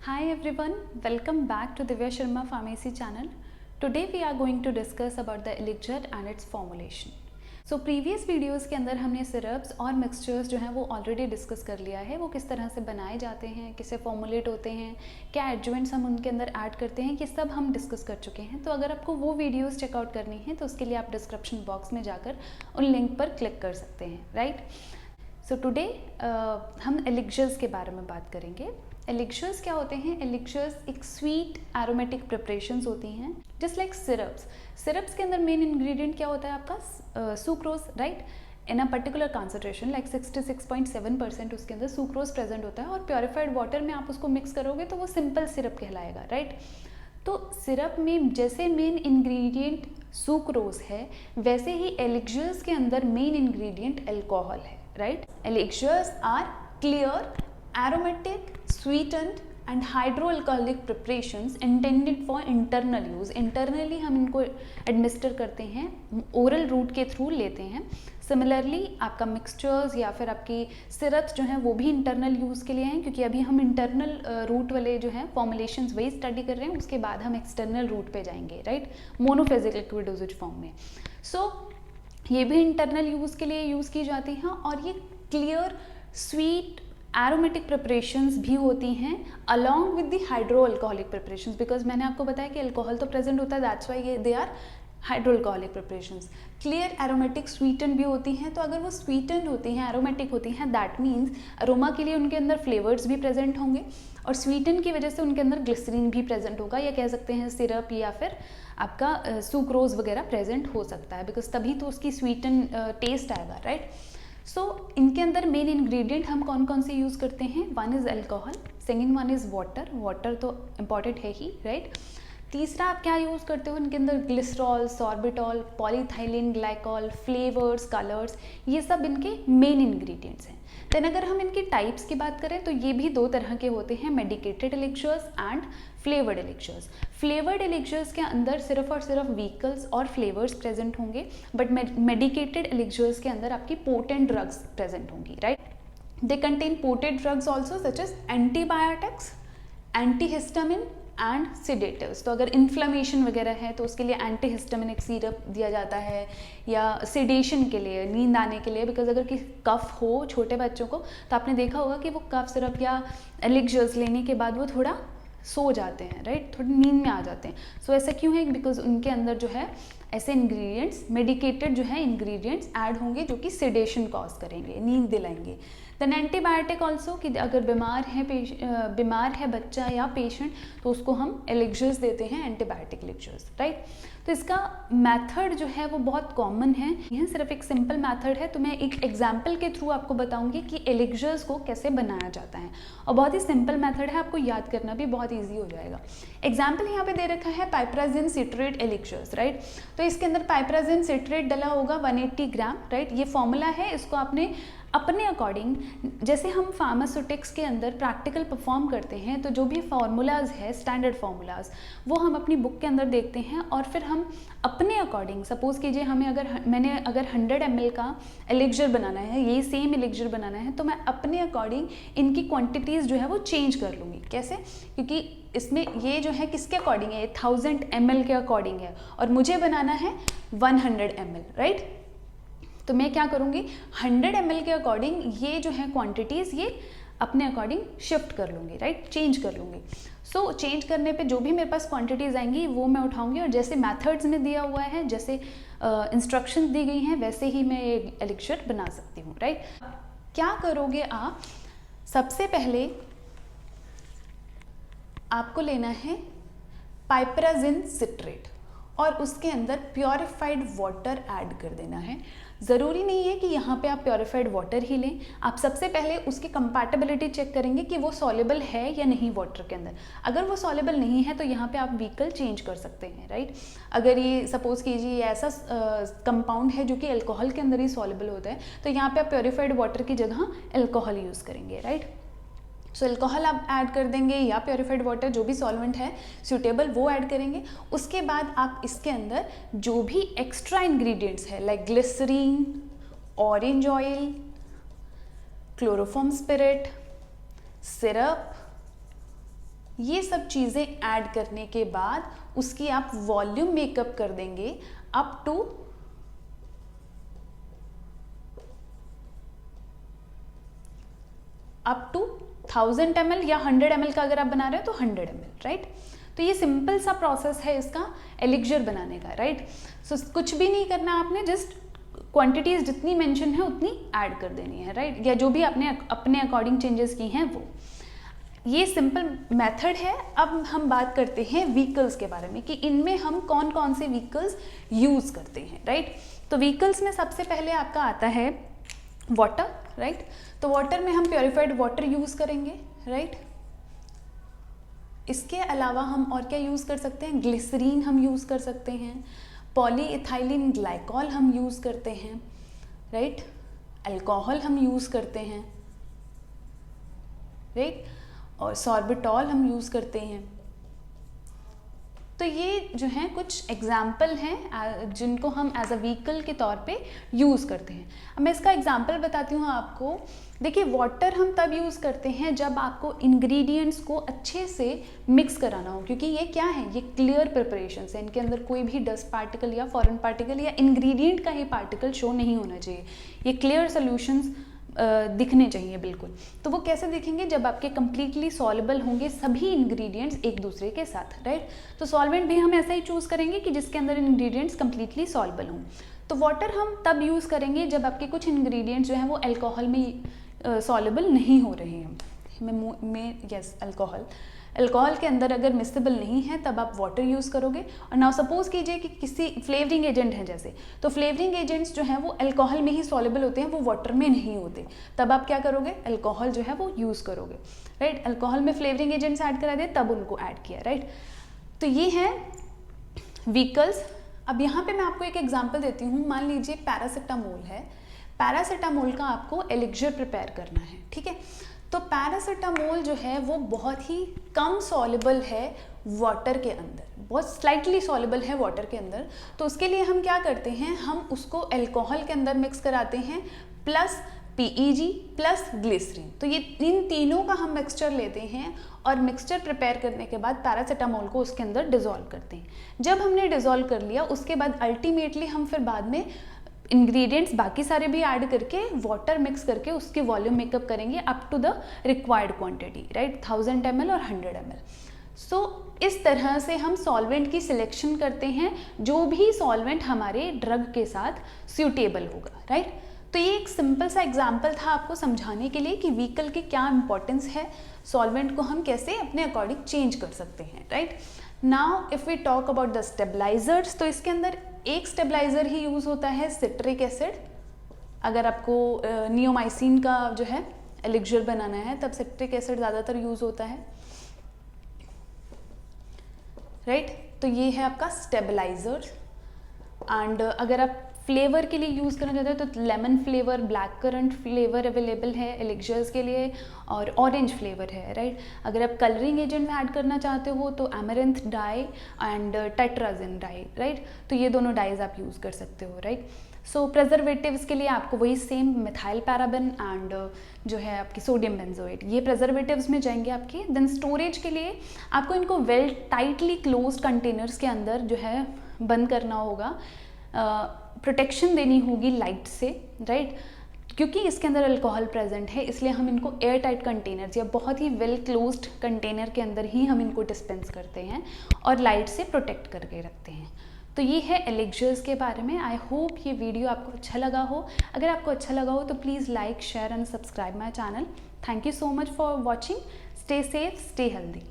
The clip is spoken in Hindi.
Hi everyone, welcome back to Divya Sharma Pharmacy channel. Today we are going to discuss about the elixir and its formulation. So previous videos के अंदर हमने सिरप्स और मिक्सचर्स जो हैं वो ऑलरेडी डिस्कस कर लिया है, वो किस तरह से बनाए जाते हैं, किससे फॉर्मुलेट होते हैं, क्या एडजुवेंट्स हम उनके अंदर ऐड करते हैं, ये सब हम डिस्कस कर चुके हैं. तो अगर आपको वो वीडियोस चेकआउट करनी है तो उसके लिए आप डिस्क्रिप्शन बॉक्स में जाकर उन लिंक पर क्लिक कर सकते हैं, राइट. सो टुडे हम एलिक्सर्स के बारे में बात करेंगे. एलिक्सर्स क्या होते हैं? एलिक्सर्स एक स्वीट एरोमेटिक प्रिपरेशंस होती हैं, जस्ट लाइक सिरप्स. सिरप्स के अंदर मेन इंग्रेडिएंट क्या होता है आपका? Sucrose, right. In a particular concentration like 66.7% उसके अंदर सुक्रोज प्रेजेंट होता है और प्योरीफाइड वाटर में आप उसको मिक्स करोगे तो वो सिंपल सिरप कहलाएगा, राइट. तो सिरप में जैसे मेन इंग्रेडिएंट सुक्रोज है, वैसे ही एलिक्सर्स के अंदर मेन इंग्रेडिएंट अल्कोहल है, right. Elixirs are clear, aromatic, sweetened and hydroalcoholic preparations intended for internal use. Internally हम इनको एडमिनिस्टर करते हैं, ओरल रूट के थ्रू लेते हैं. सिमिलरली आपका मिक्सचर्स या फिर आपकी सिरप्स जो हैं वो भी इंटरनल यूज़ के लिए हैं, क्योंकि अभी हम इंटरनल रूट वाले जो हैं फॉर्मुलेशंस वही स्टडी कर रहे हैं. उसके बाद हम एक्सटर्नल रूट पे जाएंगे, right, monophasic liquid doses form में. सो ये भी इंटरनल यूज़ के लिए यूज़ की जाती हैं और ये क्लियर स्वीट एरोमेटिक प्रिपरेशंस भी होती हैं along with the hydroalcoholic preparations, because मैंने आपको बताया कि अल्कोहल तो प्रेजेंट होता है, that's why they are hydroalcoholic preparations. Clear aromatic sweeten भी होती हैं. तो अगर वो स्वीटन होती हैं, एरोमेटिक होती हैं, दैट मीन्स अरोमा के लिए उनके अंदर फ्लेवर्स भी प्रेजेंट होंगे और स्वीटन की वजह से उनके अंदर ग्लिसरीन भी प्रेजेंट होगा, या कह सकते हैं सिरप या फिर आपका सुक्रोज वगैरह प्रेजेंट हो सकता है, बिकॉज तभी तो उसकी स्वीटन टेस्ट आएगा, राइट. सो इनके अंदर मेन इंग्रेडिएंट हम कौन कौन से यूज़ करते हैं? One is alcohol, second one is water. Water तो इम्पॉर्टेंट है ही, राइट. तीसरा आप क्या यूज़ करते हो इनके अंदर? Glycerol, sorbitol, polyethylene glycol, flavours, colours, ये सब इनके मेन इंग्रेडिएंट्स हैं. देन अगर हम इनकी टाइप्स की बात करें तो ये भी दो तरह के होते हैं, medicated elixirs and flavoured elixirs. Flavoured elixirs के अंदर सिर्फ और सिर्फ व्हीकल्स और फ्लेवर्स प्रेजेंट होंगे, बट मेडिकेटेड एलिक्सर्स के अंदर आपकी पोटेंट ड्रग्स प्रेजेंट होंगी, right. They contain potent drugs also such as antibiotics, antihistamine and sedatives. तो अगर इन्फ्लेमेशन वगैरह है तो उसके लिए एंटीहिस्टामिनिक सिरप दिया जाता है, या सिडेशन के लिए, नींद आने के लिए, बिकॉज अगर कफ हो छोटे बच्चों को तो आपने देखा होगा कि वो कफ सिरप या एलिक्सर्स लेने के बाद वो थोड़ा सो जाते हैं, राइट, थोड़ी नींद में आ जाते हैं. सो ऐसा क्यों है? बिकॉज उनके अंदर जो है ऐसे इंग्रेडिएंट्स, मेडिकेटेड जो है इंग्रेडिएंट्स ऐड होंगे जो कि सिडेशन कॉज करेंगे, नींद दिलाएंगे. देन एंटीबायोटिक ऑल्सो, कि अगर बीमार है बच्चा या पेशेंट तो उसको हम एलिक्सर्स देते हैं, एंटीबायोटिक एलिक्सर्स, राइट. तो इसका मेथड जो है वो बहुत कॉमन है, यह सिर्फ एक सिंपल मेथड है. तो मैं एक एग्जांपल के थ्रू आपको बताऊंगी कि एलिक्सर्स को कैसे बनाया जाता है, और बहुत ही सिंपल मेथड है, आपको याद करना भी बहुत ईजी हो जाएगा. एग्जाम्पल यहाँ पे दे रखा है पाइपराजिन सिट्रेट एलिक्सर्स, राइट. तो इसके अंदर पाइपराजिन सिट्रेट डला होगा 180 ग्राम, राइट. ये फॉर्मूला है, इसको आपने अपने अकॉर्डिंग, जैसे हम फार्मास्यूटिक्स के अंदर प्रैक्टिकल परफॉर्म करते हैं तो जो भी फार्मूलाज है, स्टैंडर्ड फार्मूलाज, वो हम अपनी बुक के अंदर देखते हैं और फिर हम अपने अकॉर्डिंग, सपोज कीजिए मैंने अगर 100 ml का एलिक्सर बनाना है, ये सेम एलिक्सर बनाना है, तो मैं अपने अकॉर्डिंग इनकी क्वांटिटीज़ जो है वो चेंज कर लूँगी. कैसे? क्योंकि इसमें ये जो है किसके अकॉर्डिंग है? 1000 ml के अकॉर्डिंग है और मुझे बनाना है 100 ml, राइट. तो मैं क्या करूँगी? 100 ml के अकॉर्डिंग ये जो है क्वांटिटीज़ ये अपने अकॉर्डिंग शिफ्ट कर लूँगी, राइट, चेंज कर लूँगी. सो चेंज करने पे जो भी मेरे पास क्वांटिटीज़ आएंगी वो मैं उठाऊँगी, और जैसे मेथड्स में दिया हुआ है, जैसे इंस्ट्रक्शंस दी गई हैं, वैसे ही मैं ये एलिक्सर बना सकती हूँ, राइट. क्या करोगे आप? सबसे पहले आपको लेना है पाइपराजिन सिट्रेट और उसके अंदर प्योरीफाइड वाटर ऐड कर देना है. ज़रूरी नहीं है कि यहाँ पे आप प्योरीफाइड वाटर ही लें, आप सबसे पहले उसकी कंपैटिबिलिटी चेक करेंगे कि वो सॉल्युबल है या नहीं वाटर के अंदर. अगर वो सॉल्युबल नहीं है तो यहाँ पे आप व्हीकल चेंज कर सकते हैं, राइट. अगर ये सपोज कीजिए ऐसा कंपाउंड है जो कि अल्कोहल के अंदर ही सॉल्युबल होता है, तो यहाँ पे आप प्योरीफाइड वाटर की जगह अल्कोहल यूज़ करेंगे, राइट. सो अल्कोहल आप ऐड कर देंगे या प्योरीफाइड वाटर, जो भी सॉल्वेंट है सूटेबल वो ऐड करेंगे. उसके बाद आप इसके अंदर जो भी एक्स्ट्रा इंग्रेडिएंट्स है like glycerine, orange oil, chloroform spirit, syrup, ये सब चीज़ें ऐड करने के बाद उसकी आप वॉल्यूम मेकअप कर देंगे अप टू 1000 ml या 100 ml का अगर आप बना रहे हो तो 100 ml, राइट। तो ये सिंपल सा प्रोसेस है इसका एलिक्जर बनाने का, राइट। सो कुछ भी नहीं करना आपने, जस्ट क्वांटिटीज जितनी मेंशन है उतनी ऐड कर देनी है, राइट, या जो भी आपने अपने अकॉर्डिंग चेंजेस की हैं वो। ये सिंपल मेथड है। अब हम बात करते हैं व्हीकल्स के बारे में कि इनमें हम कौन कौन से व्हीकल्स यूज़ करते हैं, राइट। तो व्हीकल्स में सबसे पहले आपका आता है वाटर, राइट। तो वाटर में हम प्योरीफाइड वाटर यूज़ करेंगे, राइट। इसके अलावा हम और क्या यूज़ कर सकते हैं, ग्लिसरीन हम यूज़ कर सकते हैं, पॉलीइथाइलिन ग्लाइकॉल हम यूज़ करते हैं, राइट, अल्कोहल हम यूज़ करते हैं, राइट, और सॉर्बिटॉल हम यूज़ करते हैं। तो ये जो हैं कुछ एग्जाम्पल हैं जिनको हम एज अ व्हीकल के तौर पे यूज़ करते हैं। अब मैं इसका एग्जाम्पल बताती हूँ आपको। देखिए, वाटर हम तब यूज़ करते हैं जब आपको इंग्रेडिएंट्स को अच्छे से मिक्स कराना हो, क्योंकि ये क्या है, ये क्लियर प्रिपरेशन है, इनके अंदर कोई भी डस्ट पार्टिकल या फॉरेन पार्टिकल या इंग्रेडिएंट का ही पार्टिकल शो नहीं होना चाहिए। ये क्लियर सोल्यूशंस दिखने चाहिए बिल्कुल। तो वो कैसे दिखेंगे, जब आपके कंप्लीटली सॉल्युबल होंगे सभी इंग्रेडिएंट्स एक दूसरे के साथ, राइट। तो सॉल्वेंट भी हम ऐसा ही चूज़ करेंगे कि जिसके अंदर इंग्रेडिएंट्स कंप्लीटली सॉल्युबल हों। तो वाटर हम तब यूज़ करेंगे जब आपके कुछ इंग्रेडिएंट्स जो हैं वो अल्कोहल में सॉल्युबल नहीं हो रहे हैं। यस, अल्कोहल के अंदर अगर मिक्सेबल नहीं है तब आप वाटर यूज़ करोगे। और नाउ सपोज कीजिए कि किसी फ्लेवरिंग एजेंट है जैसे, तो फ्लेवरिंग एजेंट्स जो हैं वो अल्कोहल में ही सॉल्युबल होते हैं, वो वाटर में नहीं होते। तब आप क्या करोगे, अल्कोहल जो है वो यूज़ करोगे, राइट। अल्कोहल में फ्लेवरिंग एजेंट्स ऐड करा दिए तब उनको ऐड किया, राइट। तो ये हैं व्हीकल्स। अब यहाँ पे मैं आपको एक एग्जांपल देती हूँ। मान लीजिए पैरासिटामोल है, पैरासिटामोल का आपको एलिक्जर प्रिपेयर करना है, ठीक है। तो पैरासिटामोल जो है वो बहुत ही कम सॉल्युबल है वाटर के अंदर, बहुत स्लाइटली सॉल्युबल है वाटर के अंदर। तो उसके लिए हम क्या करते हैं, हम उसको अल्कोहल के अंदर मिक्स कराते हैं प्लस PEG प्लस ग्लिसरीन। तो ये इन तीनों का हम मिक्सचर लेते हैं और मिक्सचर प्रिपेयर करने के बाद पैरासिटामोल को उसके अंदर डिज़ोल्व करते हैं। जब हमने डिज़ोल्व कर लिया उसके बाद अल्टीमेटली हम फिर बाद में इंग्रेडिएंट्स बाकी सारे भी ऐड करके वाटर मिक्स करके उसकी वॉल्यूम मेकअप करेंगे up to the required quantity, right, 1000 ml और 100 ml। सो इस तरह से हम सॉल्वेंट की सिलेक्शन करते हैं, जो भी सॉल्वेंट हमारे ड्रग के साथ सूटेबल होगा, राइट। तो ये एक सिंपल सा एग्जाम्पल था आपको समझाने के लिए कि व्हीकल की क्या इंपॉर्टेंस है, सॉल्वेंट को हम कैसे अपने अकॉर्डिंग चेंज कर सकते हैं, right. Now if we talk about the stabilisers, तो इसके अंदर एक स्टेबलाइजर ही यूज़ होता है, सिट्रिक एसिड। अगर आपको नियोमाइसिन का जो है एलिक्जर बनाना है तब सिट्रिक एसिड ज़्यादातर यूज़ होता है, राइट। तो ये है आपका स्टेबलाइजर। एंड अगर आप फ्लेवर के लिए यूज़ करना चाहते हो तो lemon flavour, black currant flavour available है एलिक्जर्स के लिए, और ऑरेंज फ्लेवर है, राइट। अगर आप कलरिंग एजेंट में ऐड करना चाहते हो तो amaranth dye and tetrazine dye, right. तो ये दोनों डाइज आप यूज़ कर सकते हो, राइट। सो प्रेजर्वेटिव्स के लिए आपको वही सेम मिथाइल पैराबेन एंड जो है आपकी सोडियम बेंजोएट, ये प्रेजर्वेटिव्स में जाएंगे आपके। देन स्टोरेज के लिए आपको इनको वेल टाइटली क्लोज्ड कंटेनर्स के अंदर जो है बंद करना होगा, प्रोटेक्शन देनी होगी लाइट से, राइट। क्योंकि इसके अंदर अल्कोहल प्रेजेंट है इसलिए हम इनको एयर टाइट कंटेनर्स या बहुत ही वेल क्लोज्ड कंटेनर के अंदर ही हम इनको डिस्पेंस करते हैं और लाइट से प्रोटेक्ट करके रखते हैं। तो ये है एलिक्जर्स के बारे में। आई होप ये वीडियो आपको अच्छा लगा हो। अगर आपको अच्छा लगा हो तो please like, share and subscribe my channel. Thank you so much for watching. Stay safe, stay healthy.